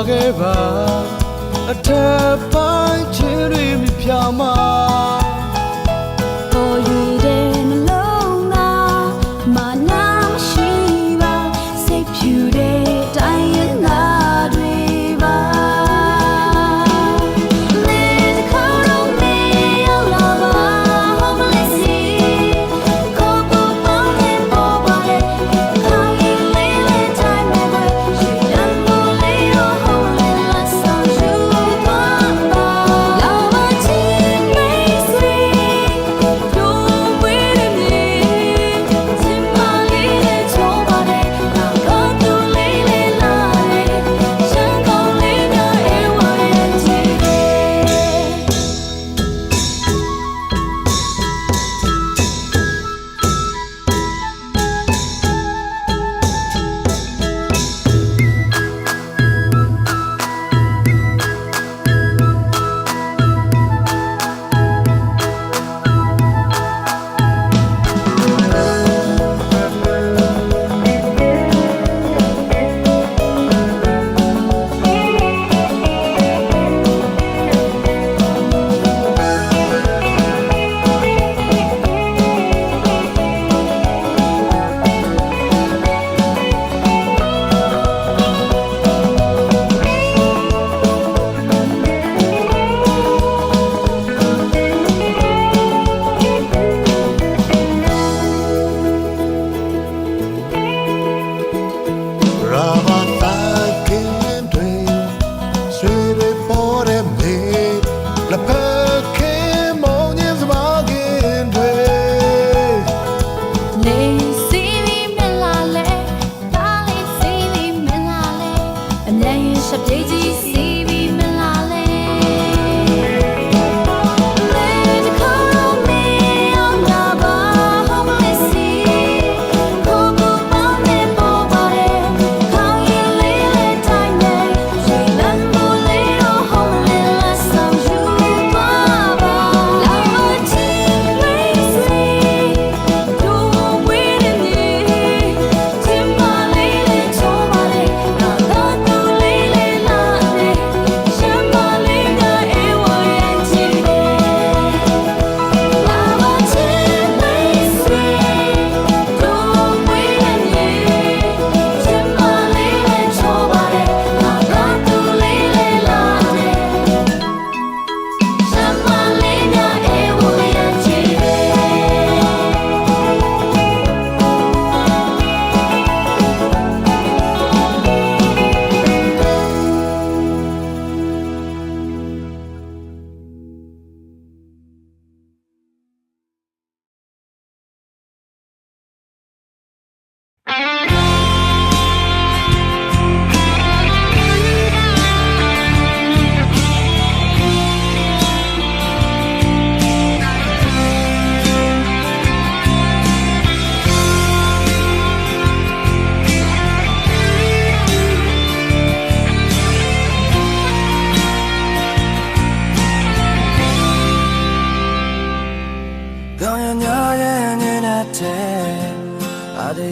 ခဲ့ပါအထက်ပိုင်းချင်းတွေမြဖြာမှာပေါ်ရည်တဲ့နှလုံးသားမနာမရှိပါစိတ်ဖြူတဲ့တိုင်းရင်းသားတွေပါ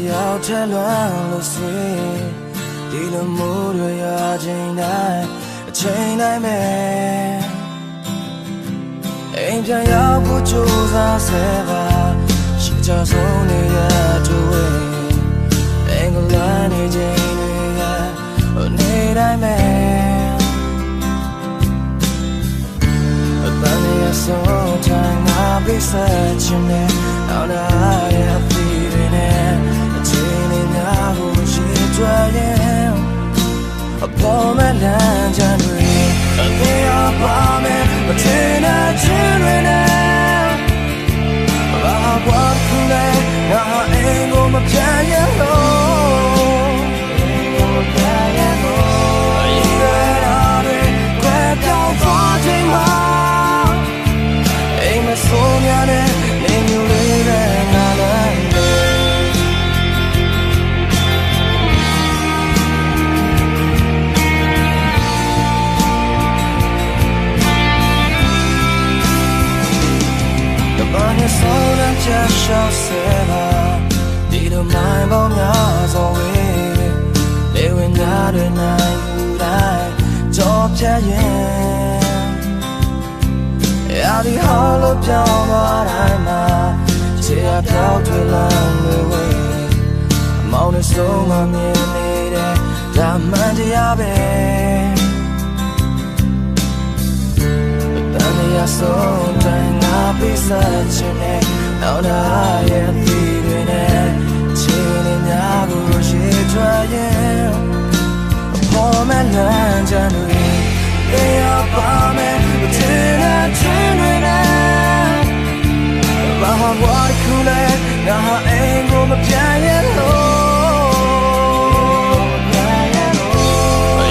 ရောက်ထလွမ်းလို့ဆွေဒီလိုမိုးတွေရာချိန်တိုင်းအချိန်တိုင်းပဲအိမ်ပြန်ရောက်ဖို့ကြိုးစားဆဲပါရှိကြဆုံးနေရတွေ့အင်္ဂလန်နေချိန်တွေကနေတိုင်းပဲအတန်ရဆုံးတိုင်းငါပြီးဆက်ချင်တယ်နောက်လာရပြီးတယ်အချိန်နဲ့ငါ့ကိုရှိကြရဲ့အပေါ်မဲ့လမ်းကြမ်းတွေအသေးအပါမဲ့မထင်တဲ့ချင်းတွေနဲ့ဘာဘွားခုလဲငါအိမ်ကိုမပြန်ရလို့မပြန်ရလို့အရေးရတာတွေခွဲပြောင်းသွားချိန်မှာအိမ်မဆိုးများနဲ့နေမျိုးလေးပဲငါလည်းဆိုးတဲ့ချက်ရှောက်ဆဲပါဒီလိုမိုင်းပေါင်းများစွာဝေးလေဝင်ညာတွေနိုင်ယူတိုင်း ပြတ်ရင်ရာဒီဟောင်းလို့ပြောင်းသွားတိုင်းမှာခြေအပြောက်တွေလမ်းတွေဝေးအမောင်းနဲ့ဆုံးမမြင်နေတဲ့ဒါမှန်တရားပဲအတန်ရဆုံးတိုင်းငါပြီးဆက်ချင်တဲ့နောက်လာရဲ့ဒီတွေနဲ့ခြေနဲ့များကိုရှိထွက်ရင်ပေါ်မဲ့လမ်းကြမ်းတွေတရားပါမယ်ချင်တဲ့ချင်တွေနဲ့ဘာဝါခုလဲငါအိမ်ကိုမပြန်ရလို့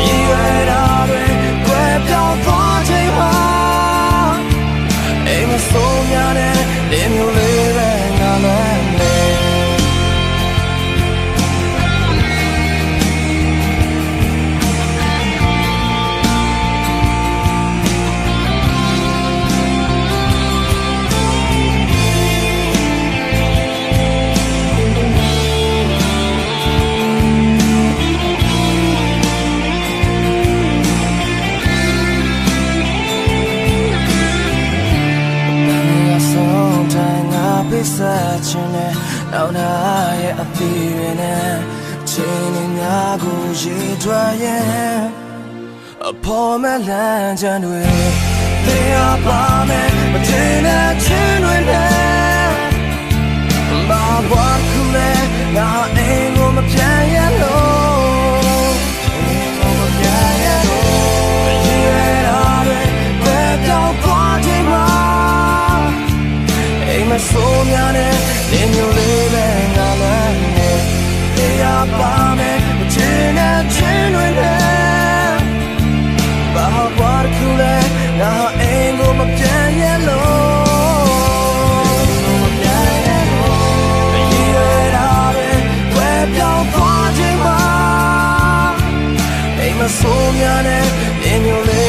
ရည်ရတာတွေကွယ်ပြောင်းသွားချိန်မှာအိမ်မဆုံးရတဲ့ဒီမျိုးလေးပဲငါလည်းနေဆက်ချင်တဲ့နောက်လာရဲ့အသီးတွေနဲ့ချိန်နဲ့များကိုရည်ထွက်ရင်အပေါ်မဲ့လမ်းကြမ်းတွေတရားပါမယ်မတင်တဲ့ချင်းတွေနဲ့ဘာဝခုလဲငါအိမ်ကိုမပြန်ရလို့မပြန်ရလို့ရည်ရတာတွေဘယ်ပြောင်းသွားချိန်မှာမဆိုးများနဲ့နေမျိုးလေးပဲငါလည်းနေတရားပါမယ်ချင်တဲ့ချင်းတွေနဲ့ဘာဝါခုလဲငါအိမ်ကိုမပြန်ရလို့မပြန်ရလို့ရည်ရတာတွေဝဲပြောင်းသွားချိန်မှာအိမ်မဆိုးများနဲ့နေမျိုးလေး